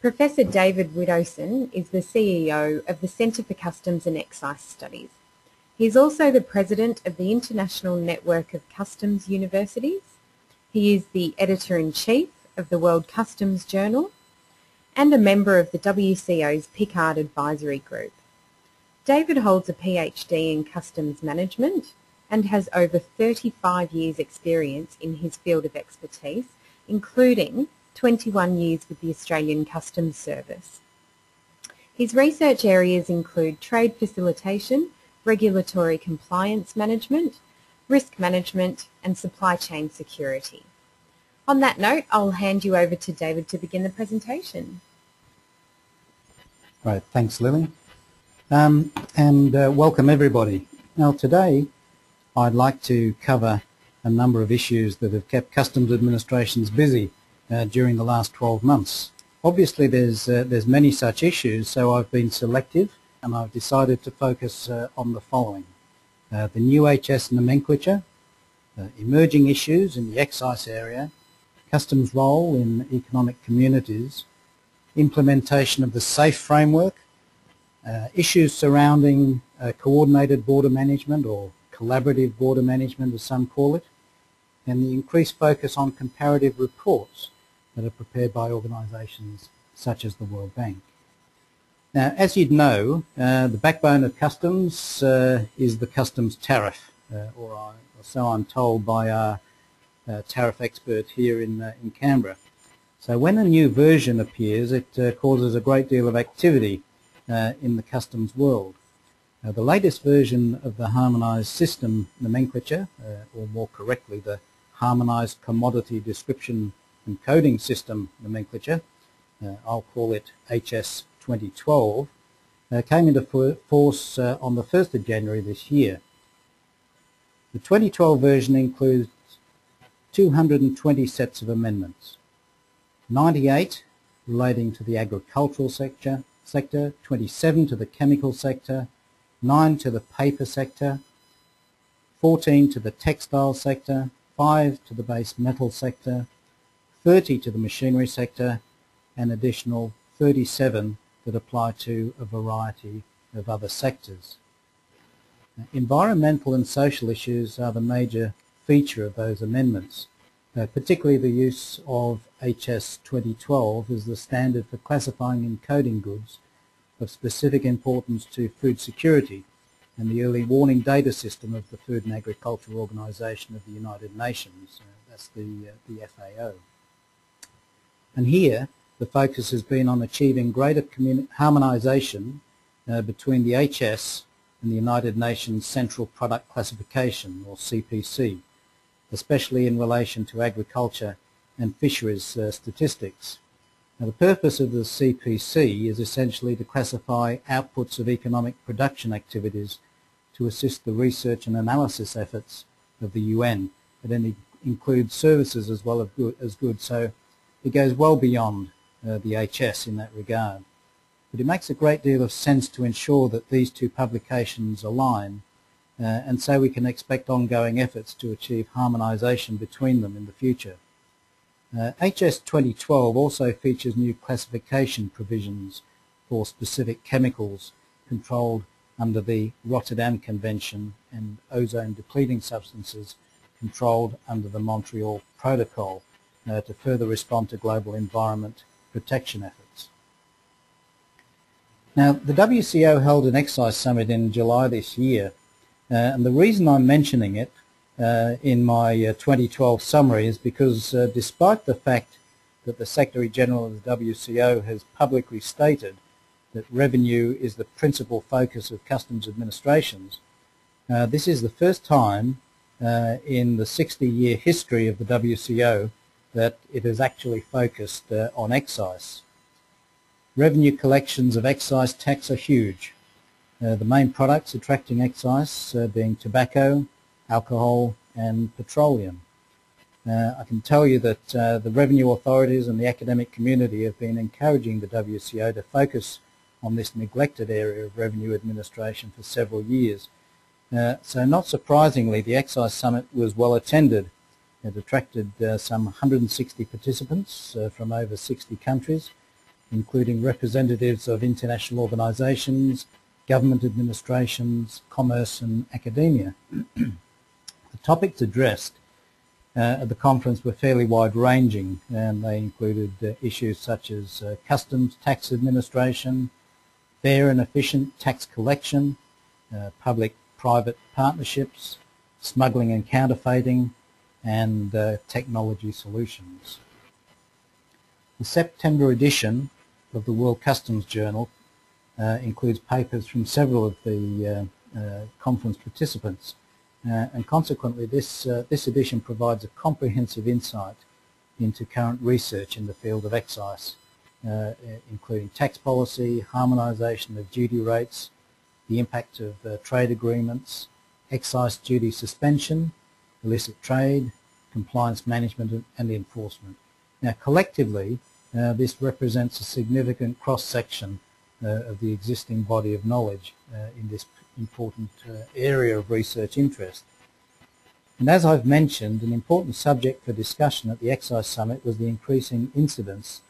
Professor David Widdowson is the CEO of the Centre for Customs and Excise Studies. He is also the President of the International Network of Customs Universities. He is the Editor-in-Chief of the World Customs Journal and a member of the WCO's Picard Advisory Group. David holds a PhD in Customs Management and has over 35 years' experience in his field of expertise, including 21 years with the Australian Customs Service. His research areas include trade facilitation, regulatory compliance management, risk management and supply chain security. On that note, I'll hand you over to David to begin the presentation. Right, thanks Lily. Welcome everybody. Now today I'd like to cover a number of issues that have kept customs administrations busy during the last 12 months. Obviously there's many such issues, so I've been selective and I've decided to focus on the following. The new HS nomenclature, emerging issues in the excise area, customs role in economic communities, implementation of the SAFE framework, issues surrounding coordinated border management or collaborative border management as some call it, and the increased focus on comparative reports that are prepared by organisations such as the World Bank. Now, as you'd know, the backbone of customs is the customs tariff, or so I'm told by our tariff expert here in Canberra. So when a new version appears, it causes a great deal of activity in the customs world. The latest version of the harmonised system nomenclature, or more correctly the harmonised commodity description and coding system nomenclature, I'll call it HS 2012, came into force on the 1st of January this year. The 2012 version includes 220 sets of amendments, 98 relating to the agricultural sector, 27 to the chemical sector, 9 to the paper sector, 14 to the textile sector, 5 to the base metal sector, 30 to the machinery sector, and additional 37 that apply to a variety of other sectors. Environmental and social issues are the major feature of those amendments, particularly the use of HS 2012 as the standard for classifying and coding goods of specific importance to food security and the early warning data system of the Food and Agriculture Organization of the United Nations, that's the FAO. And here the focus has been on achieving greater harmonisation between the HS and the United Nations Central Product Classification, or CPC, especially in relation to agriculture and fisheries statistics. Now, the purpose of the CPC is essentially to classify outputs of economic production activities to assist the research and analysis efforts of the UN, but then includes services as well as goods, so it goes well beyond the HS in that regard. But it makes a great deal of sense to ensure that these two publications align, and so we can expect ongoing efforts to achieve harmonisation between them in the future. HS 2012 also features new classification provisions for specific chemicals controlled under the Rotterdam Convention and ozone depleting substances controlled under the Montreal Protocol to further respond to global environment protection efforts. Now, the WCO held an excise summit in July this year, and the reason I'm mentioning it in my 2012 summary is because despite the fact that the Secretary General of the WCO has publicly stated that revenue is the principal focus of customs administrations, this is the first time in the 60-year history of the WCO that it has actually focused on excise. Revenue collections of excise tax are huge. The main products attracting excise being tobacco, alcohol and petroleum. I can tell you that the revenue authorities and the academic community have been encouraging the WCO to focus on this neglected area of revenue administration for several years. So not surprisingly, the Excise Summit was well attended. It attracted some 160 participants from over 60 countries, including representatives of international organisations, government administrations, commerce and academia. The topics addressed at the conference were fairly wide-ranging, and they included issues such as customs tax administration, fair and efficient tax collection, public-private partnerships, smuggling and counterfeiting, and technology solutions. The September edition of the World Customs Journal includes papers from several of the conference participants, and consequently this edition provides a comprehensive insight into current research in the field of excise, including tax policy, harmonisation of duty rates, the impact of trade agreements, excise duty suspension, illicit trade, compliance management and enforcement. Now collectively this represents a significant cross-section of the existing body of knowledge in this important area of research interest. And as I've mentioned, an important subject for discussion at the Excise Summit was the increasing incidence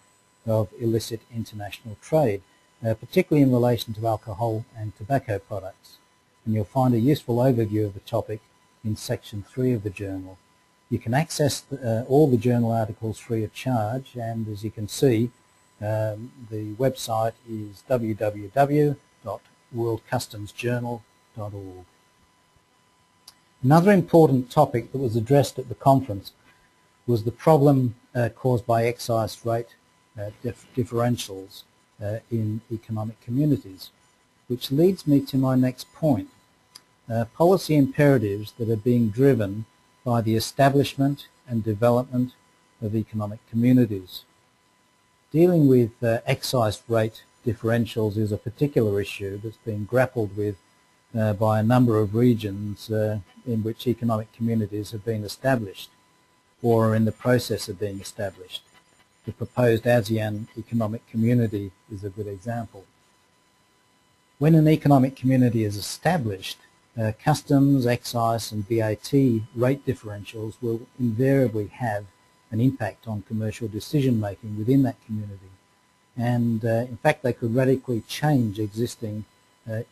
of illicit international trade, particularly in relation to alcohol and tobacco products. And you'll find a useful overview of the topic in section 3 of the journal. You can access all the journal articles free of charge, and as you can see, the website is www.worldcustomsjournal.org. Another important topic that was addressed at the conference was the problem caused by excise rate differentials in economic communities, which leads me to my next point. Policy imperatives that are being driven by the establishment and development of economic communities. Dealing with excise rate differentials is a particular issue that's been grappled with by a number of regions in which economic communities have been established or are in the process of being established. The proposed ASEAN economic community is a good example. When an economic community is established, customs, excise and VAT rate differentials will invariably have an impact on commercial decision making within that community, and in fact they could radically change existing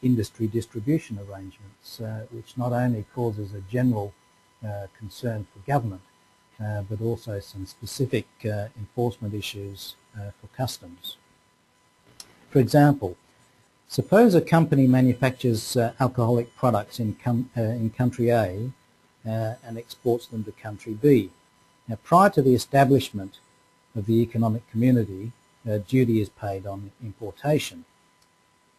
industry distribution arrangements, which not only causes a general concern for government but also some specific enforcement issues for customs. For example, suppose a company manufactures alcoholic products in country A and exports them to country B. Now, prior to the establishment of the economic community, duty is paid on importation.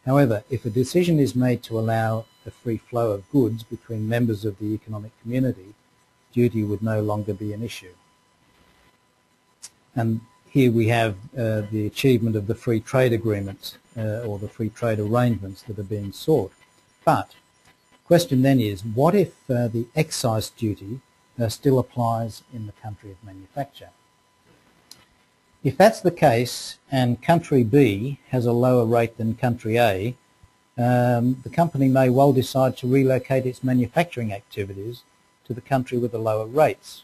However, if a decision is made to allow a free flow of goods between members of the economic community, duty would no longer be an issue. And here we have the achievement of the free trade agreements or the free trade arrangements that are being sought. But the question then is, what if the excise duty still applies in the country of manufacture? If that's the case and country B has a lower rate than country A, the company may well decide to relocate its manufacturing activities to the country with the lower rates,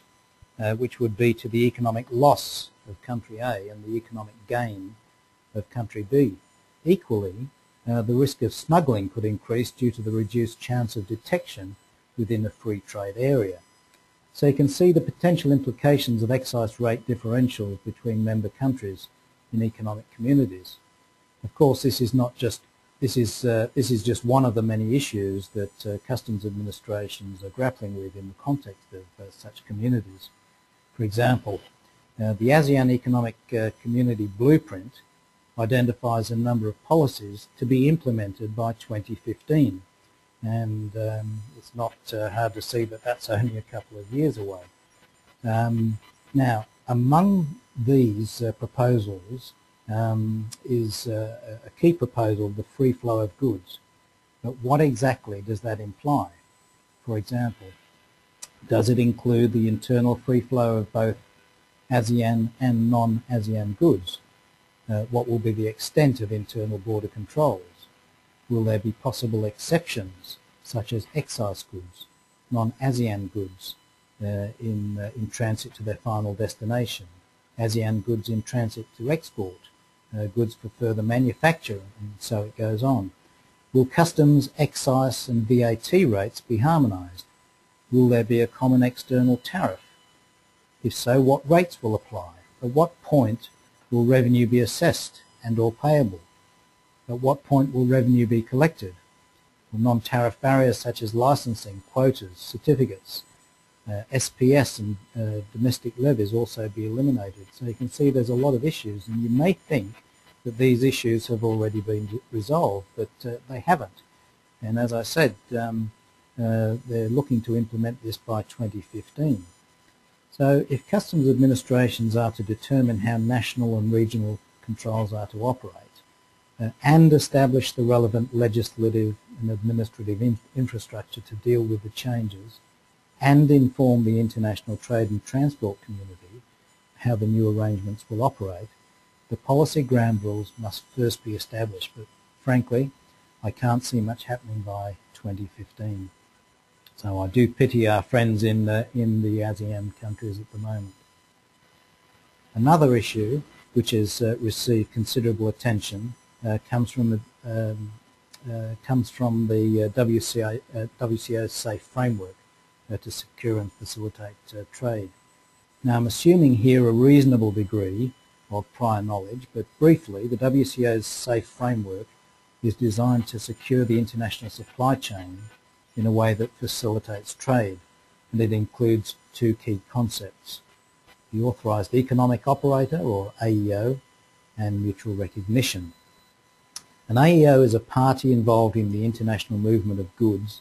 which would be to the economic loss of country A and the economic gain of country B. Equally, the risk of smuggling could increase due to the reduced chance of detection within a free trade area. So you can see the potential implications of excise rate differentials between member countries in economic communities. Of course, this is just one of the many issues that customs administrations are grappling with in the context of such communities. For example, the ASEAN Economic Community Blueprint identifies a number of policies to be implemented by 2015. And it's not hard to see that that's only a couple of years away. Now, among these proposals is a key proposal, the free flow of goods. But what exactly does that imply? For example, does it include the internal free flow of both ASEAN and non-ASEAN goods? What will be the extent of internal border controls? Will there be possible exceptions, such as excise goods, non-ASEAN goods in transit to their final destination, ASEAN goods in transit to export, goods for further manufacture, and so it goes on. Will customs, excise and VAT rates be harmonised? Will there be a common external tariff? If so, what rates will apply? At what point will revenue be assessed and or payable? At what point will revenue be collected? Will non-tariff barriers such as licensing, quotas, certificates, SPS and domestic levies also be eliminated? So you can see there's a lot of issues, and you may think that these issues have already been resolved, but they haven't. And as I said, they're looking to implement this by 2015. So if customs administrations are to determine how national and regional controls are to operate, and establish the relevant legislative and administrative infrastructure to deal with the changes, and inform the international trade and transport community how the new arrangements will operate, the policy ground rules must first be established. But frankly, I can't see much happening by 2015. So I do pity our friends in the ASEAN countries at the moment. Another issue which has received considerable attention comes from the WCO's safe framework to secure and facilitate trade. Now, I'm assuming here a reasonable degree of prior knowledge, but briefly, the WCO's safe framework is designed to secure the international supply chain in a way that facilitates trade, and it includes two key concepts: the authorised economic operator, or AEO, and mutual recognition. An AEO is a party involved in the international movement of goods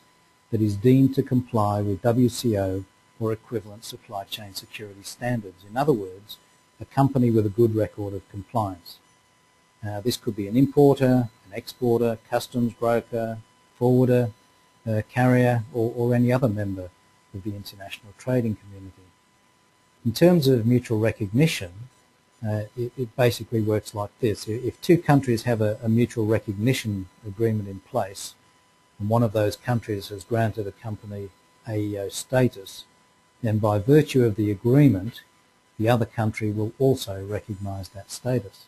that is deemed to comply with WCO or equivalent supply chain security standards. In other words, a company with a good record of compliance. This could be an importer, an exporter, customs broker, forwarder, carrier, or any other member of the international trading community. In terms of mutual recognition, it basically works like this. If two countries have a mutual recognition agreement in place, and one of those countries has granted a company AEO status, then by virtue of the agreement, the other country will also recognise that status.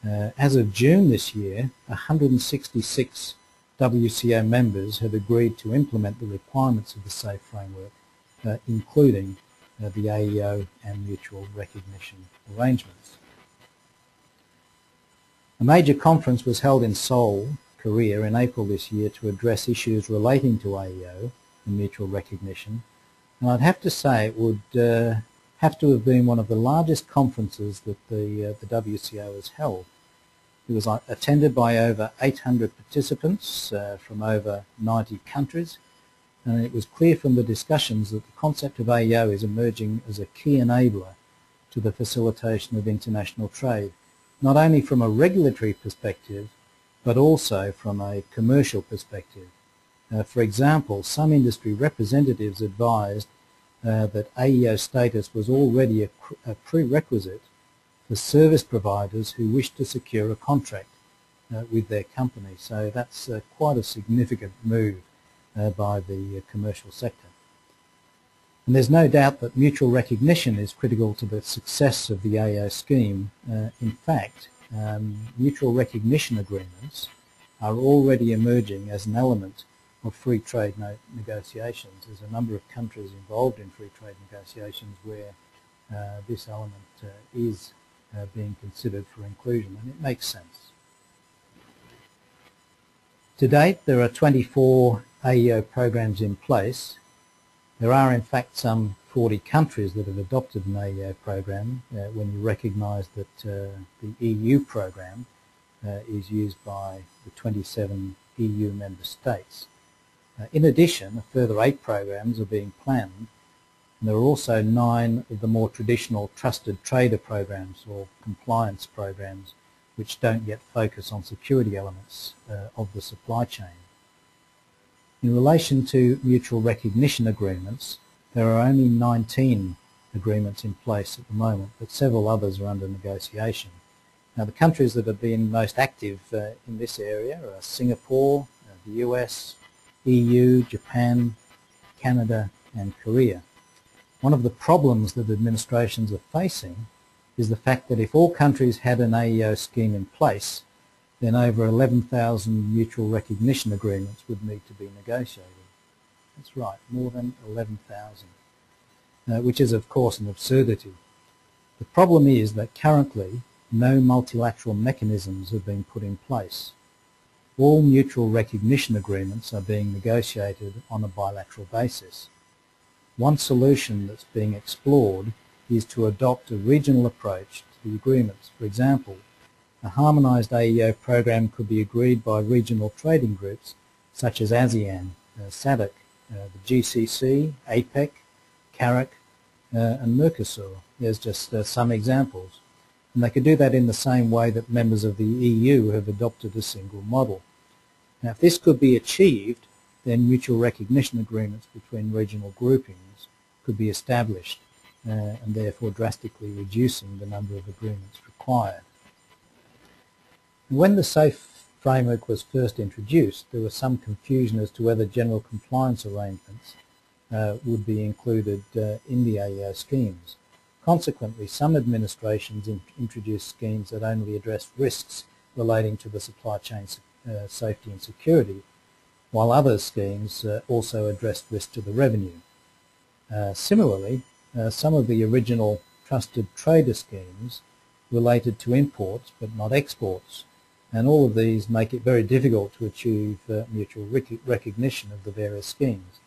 As of June this year, 166 WCO members have agreed to implement the requirements of the SAFE framework, including the AEO and mutual recognition arrangements. A major conference was held in Seoul, Korea in April this year to address issues relating to AEO and mutual recognition, and I'd have to say it would have to have been one of the largest conferences that the WCO has held. It was attended by over 800 participants from over 90 countries, and it was clear from the discussions that the concept of AEO is emerging as a key enabler to the facilitation of international trade, not only from a regulatory perspective, but also from a commercial perspective. For example, some industry representatives advised that AEO status was already a prerequisite for service providers who wish to secure a contract with their company. So that's quite a significant move by the commercial sector. And there's no doubt that mutual recognition is critical to the success of the AEO scheme. In fact, mutual recognition agreements are already emerging as an element of free trade negotiations. There's a number of countries involved in free trade negotiations where this element is being considered for inclusion, and it makes sense. To date, there are 24 AEO programs in place. There are in fact some 40 countries that have adopted an AEO program when you recognise that the EU program is used by the 27 EU member states. In addition, a further 8 programs are being planned, and there are also 9 of the more traditional trusted trader programs or compliance programs which don't yet focus on security elements of the supply chain. In relation to mutual recognition agreements, there are only 19 agreements in place at the moment, but several others are under negotiation. Now, the countries that have been most active in this area are Singapore, the US, EU, Japan, Canada and Korea. One of the problems that administrations are facing is the fact that if all countries had an AEO scheme in place, then over 11,000 mutual recognition agreements would need to be negotiated. That's right, more than 11,000, which is of course an absurdity. The problem is that currently no multilateral mechanisms have been put in place. All mutual recognition agreements are being negotiated on a bilateral basis. One solution that's being explored is to adopt a regional approach to the agreements. For example, a harmonised AEO program could be agreed by regional trading groups such as ASEAN, SADC, the GCC, APEC, CARIC and Mercosur. There's just some examples. And they could do that in the same way that members of the EU have adopted a single model. Now, if this could be achieved, then mutual recognition agreements between regional groupings could be established, and therefore drastically reducing the number of agreements required. When the SAFE framework was first introduced, there was some confusion as to whether general compliance arrangements would be included in the AEO schemes. Consequently, some administrations introduced schemes that only addressed risks relating to the supply chain safety and security, while other schemes also addressed risk to the revenue. Similarly, some of the original trusted trader schemes related to imports but not exports, and all of these make it very difficult to achieve mutual recognition of the various schemes.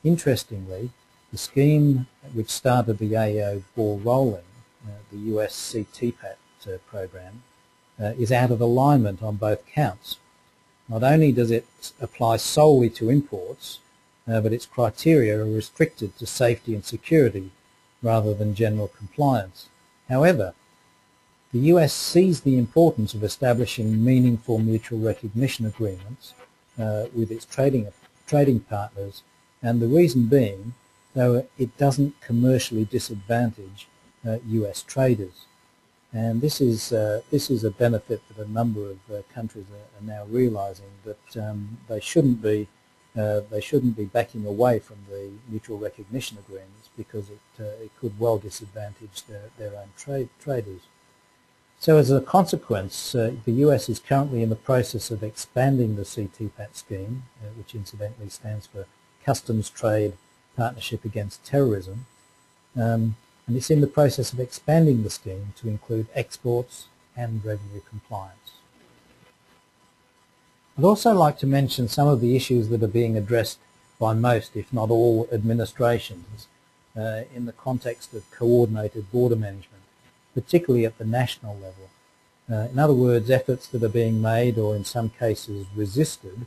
Interestingly, the scheme which started the AEO ball rolling, the US CTPAT program, is out of alignment on both counts. Not only does it apply solely to imports, but its criteria are restricted to safety and security rather than general compliance. However, the US sees the importance of establishing meaningful mutual recognition agreements with its trading partners, and the reason being, though it doesn't commercially disadvantage US traders. And this is a benefit that a number of countries are now realising, that they shouldn't be backing away from the mutual recognition agreements, because it could well disadvantage their own traders. So as a consequence, the US is currently in the process of expanding the CTPAT scheme, which incidentally stands for Customs Trade Partnership Against Terrorism, and it's in the process of expanding the scheme to include exports and revenue compliance. I'd also like to mention some of the issues that are being addressed by most, if not all, administrations in the context of coordinated border management, particularly at the national level. In other words, efforts that are being made, or in some cases resisted,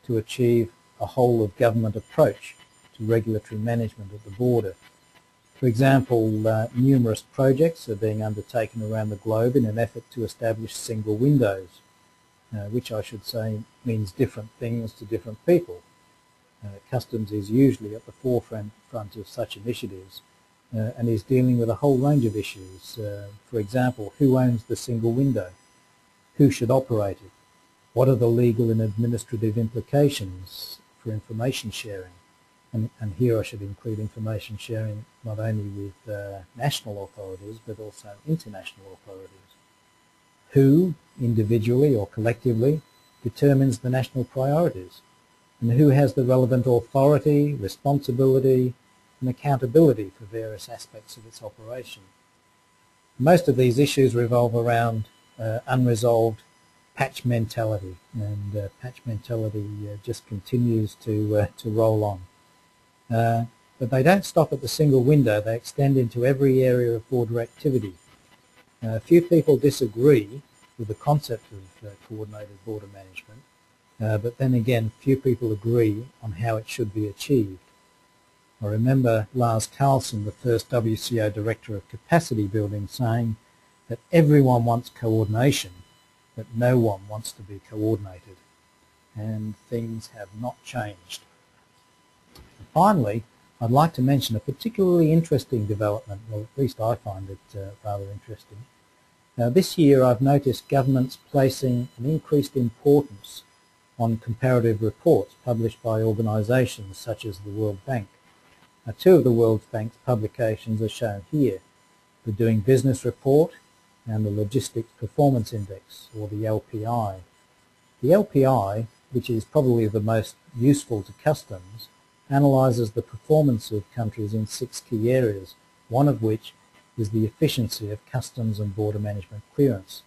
to achieve a whole-of-government approach to regulatory management at the border. For example, numerous projects are being undertaken around the globe in an effort to establish single windows, which I should say means different things to different people. Customs is usually at the forefront of such initiatives, and is dealing with a whole range of issues. For example, who owns the single window? Who should operate it? What are the legal and administrative implications for information sharing? And here I should include information sharing not only with national authorities but also international authorities. Who, individually or collectively, determines the national priorities? And who has the relevant authority, responsibility and accountability for various aspects of its operation? Most of these issues revolve around unresolved patch mentality, and patch mentality just continues to roll on. But they don't stop at the single window, they extend into every area of border activity. Few people disagree with the concept of coordinated border management, but then again few people agree on how it should be achieved. I remember Lars Carlson, the first WCO Director of Capacity Building, saying that everyone wants coordination, but no one wants to be coordinated. And things have not changed. And finally, I'd like to mention a particularly interesting development, or at least I find it rather interesting. This year I've noticed governments placing an increased importance on comparative reports published by organisations such as the World Bank. Two of the World Bank's publications are shown here. the Doing Business Report, and the Logistics Performance Index, or the LPI. The LPI, which is probably the most useful to customs, analyses the performance of countries in 6 key areas, one of which is the efficiency of customs and border management clearance.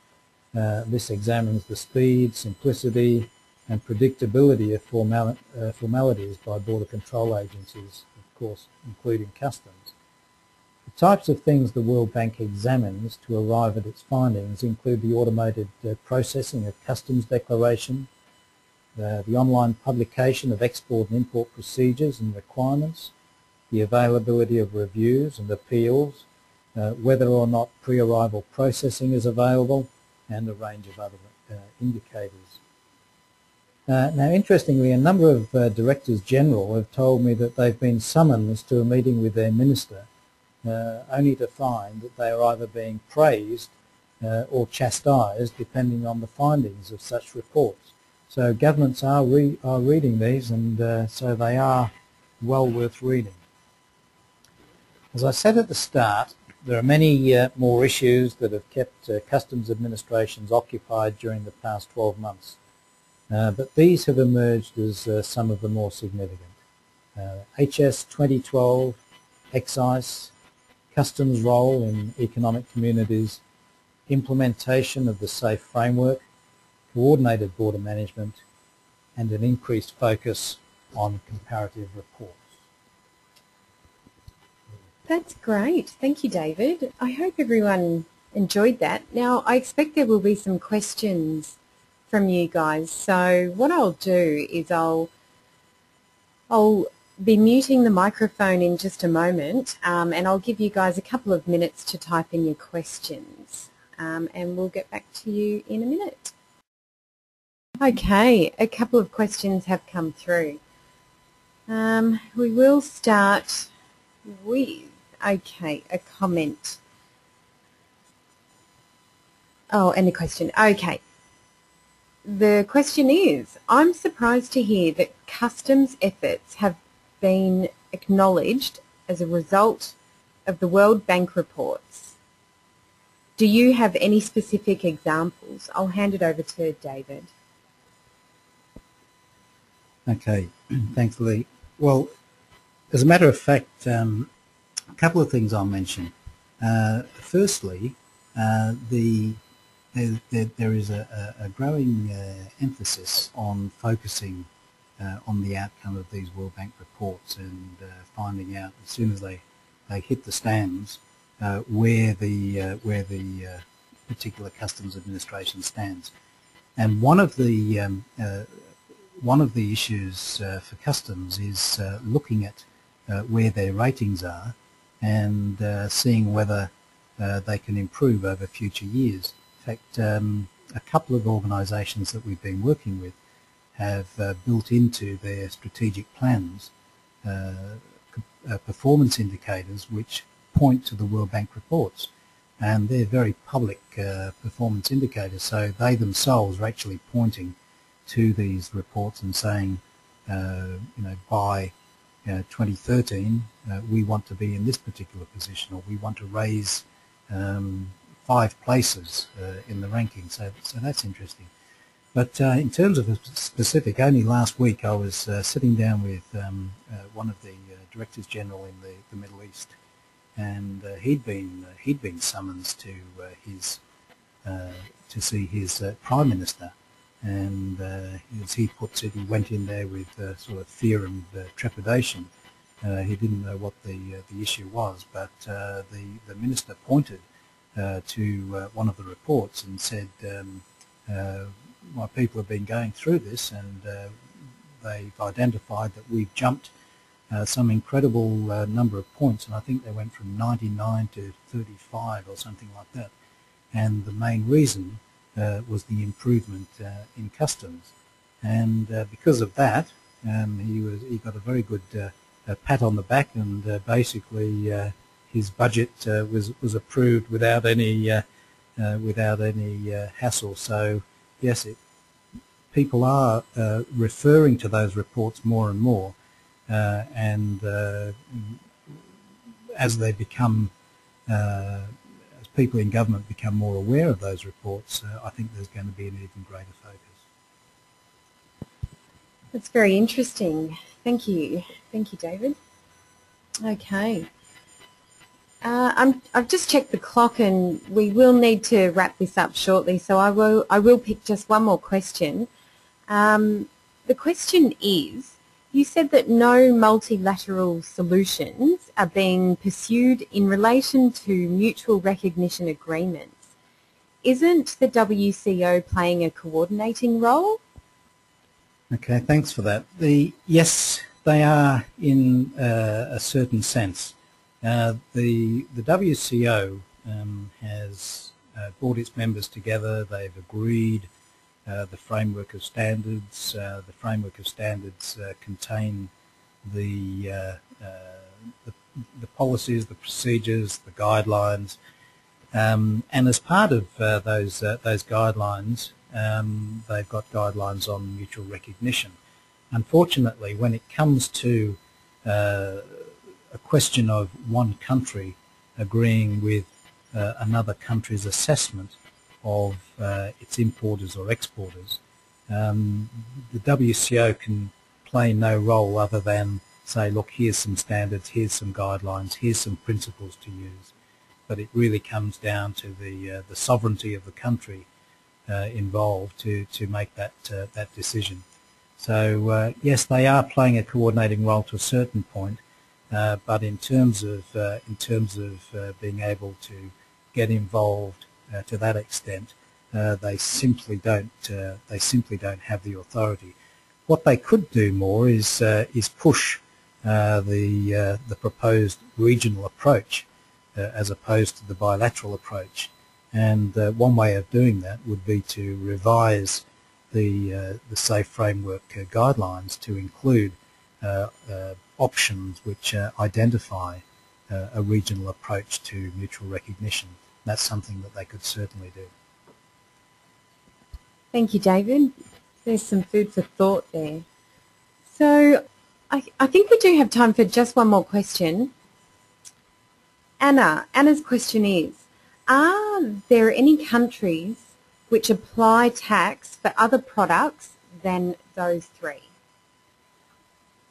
This examines the speed, simplicity and predictability of formalities by border control agencies, of course including customs. The types of things the World Bank examines to arrive at its findings include the automated processing of customs declaration, the online publication of export and import procedures and requirements, the availability of reviews and appeals, whether or not pre-arrival processing is available, and a range of other indicators. Now, interestingly, a number of Directors General have told me that they've been summoned to a meeting with their Minister, only to find that they are either being praised or chastised depending on the findings of such reports. So governments are reading these, and so they are well worth reading. As I said at the start, there are many more issues that have kept customs administrations occupied during the past 12 months. But these have emerged as some of the more significant. HS 2012, excise, customs role in economic communities, implementation of the SAFE framework, coordinated border management, and an increased focus on comparative reports. That's great. Thank you, David. I hope everyone enjoyed that. Now, I expect there will be some questions from you guys. So what I'll do is I'll be muting the microphone in just a moment, and I'll give you guys a couple of minutes to type in your questions, and we'll get back to you in a minute. Okay, a couple of questions have come through. We will start with, okay, a comment. Oh, and a question. Okay. The question is, I'm surprised to hear that customs efforts have been acknowledged as a result of the World Bank reports. Do you have any specific examples? I'll hand it over to David. Okay, thanks, Lee. Well, as a matter of fact, a couple of things I'll mention. Firstly, there is a growing emphasis on focusing on the outcome of these World Bank reports and finding out as soon as they hit the stands where the particular customs administration stands. And one of the issues for customs is looking at where their ratings are and seeing whether they can improve over future years. In fact, a couple of organisations that we've been working with have built into their strategic plans performance indicators which point to the World Bank reports, and they're very public performance indicators, so they themselves are actually pointing to these reports and saying, by 2013 we want to be in this particular position, or we want to raise 5 places in the ranking. So that's interesting. But in terms of a specific, only last week I was sitting down with one of the Directors General in the Middle East, and he'd been summoned to see his Prime Minister, and as he puts it, he went in there with sort of fear and trepidation. He didn't know what the issue was, but the Minister pointed to one of the reports and said, my people have been going through this, and they've identified that we've jumped some incredible number of points, and I think they went from 99 to 35 or something like that. And the main reason was the improvement in customs, and because of that, he got a very good pat on the back, and basically his budget was approved without any hassle. So yes, people are referring to those reports more and more, and as they become people in government become more aware of those reports, I think there's going to be an even greater focus. That's very interesting. Thank you. Thank you, David. Okay. I've just checked the clock and we will need to wrap this up shortly, so I will pick just one more question. The question is, you said that no multilateral solutions are being pursued in relation to mutual recognition agreements. Isn't the WCO playing a coordinating role? Okay, thanks for that. Yes, they are in a certain sense. The WCO has brought its members together. They've agreed the framework of standards. The framework of standards contain the policies, the procedures, the guidelines, and as part of those guidelines, they've got guidelines on mutual recognition. Unfortunately, when it comes to a question of one country agreeing with another country's assessment of its importers or exporters, the WCO can play no role other than say, look, here's some standards, here's some guidelines, here's some principles to use. But it really comes down to the sovereignty of the country involved to make that decision. So yes, they are playing a coordinating role to a certain point, but in terms of being able to get involved to that extent, they simply don't have the authority. What they could do more is push the proposed regional approach as opposed to the bilateral approach. And one way of doing that would be to revise the SAFE framework guidelines to include options which identify a regional approach to mutual recognition. That's something that they could certainly do. Thank you, David. There's some food for thought there. So I think we do have time for just one more question. Anna's question is, are there any countries which apply tax for other products than those three?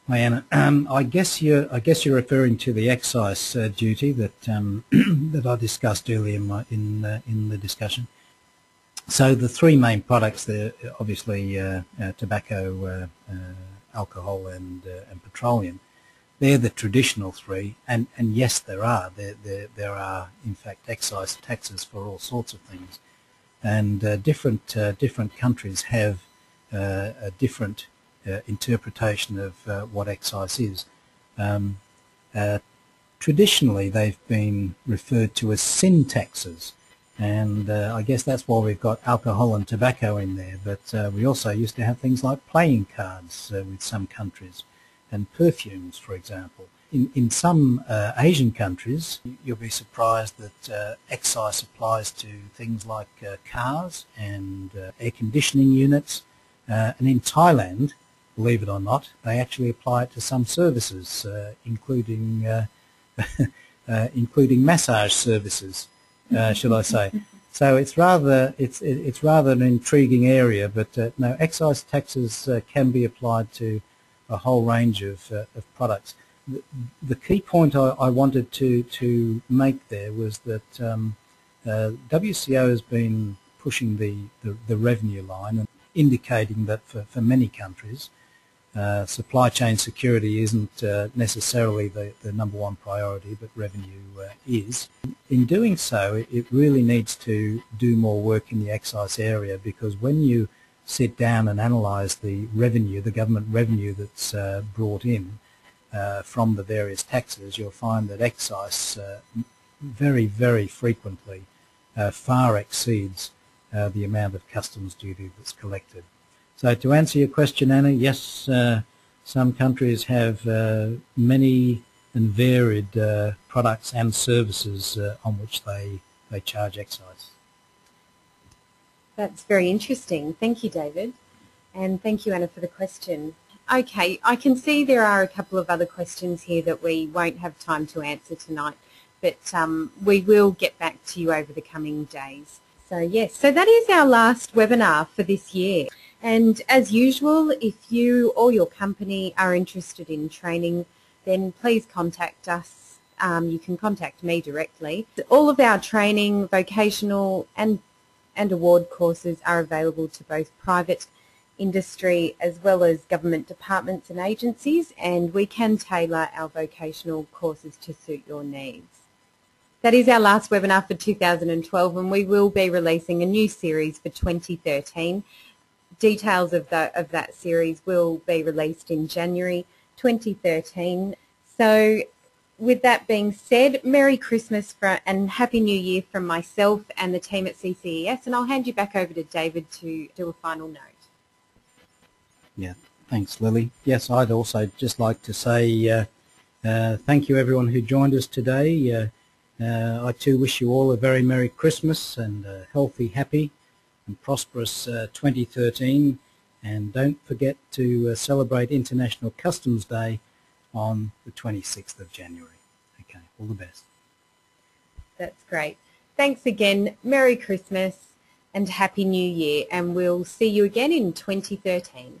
Hi Anna, I guess you're referring to the excise duty that that I discussed earlier in the discussion. So the three main products there, obviously tobacco, alcohol, and petroleum. They're the traditional three, and yes, there are in fact excise taxes for all sorts of things, and different countries have a different interpretation of what excise is. Traditionally, they've been referred to as sin taxes, and I guess that's why we've got alcohol and tobacco in there. But we also used to have things like playing cards with some countries, and perfumes, for example. In some Asian countries, you'll be surprised that excise applies to things like cars and air conditioning units. And in Thailand, believe it or not, they actually apply it to some services, including including massage services, should I say. So it's rather an intriguing area, but no, excise taxes can be applied to a whole range of products. The key point I wanted to make there was that WCO has been pushing the revenue line and indicating that for many countries supply chain security isn't necessarily the number one priority, but revenue is. In doing so, it really needs to do more work in the excise area, because when you sit down and analyse the revenue, the government revenue that's brought in from the various taxes, you'll find that excise very, very frequently far exceeds the amount of customs duty that's collected. So to answer your question, Anna, yes, some countries have many and varied products and services on which they charge excise. That's very interesting. Thank you, David. And thank you, Anna, for the question. Okay, I can see there are a couple of other questions here that we won't have time to answer tonight. but we will get back to you over the coming days. So yes, so that is our last webinar for this year. And as usual, if you or your company are interested in training, then please contact us. You can contact me directly. All of our training, vocational and award courses are available to both private industry as well as government departments and agencies, and we can tailor our vocational courses to suit your needs. That is our last webinar for 2012, and we will be releasing a new series for 2013. Details of that series will be released in January 2013. So with that being said, Merry Christmas and Happy New Year from myself and the team at CCES, and I'll hand you back over to David to do a final note. Yeah, thanks, Lily. Yes, I'd also just like to say thank you everyone who joined us today. I too wish you all a very Merry Christmas and a healthy, happy and prosperous 2013, and don't forget to celebrate International Customs Day on the 26th of January. Okay, all the best. That's great. Thanks again. Merry Christmas and Happy New Year, and we'll see you again in 2013.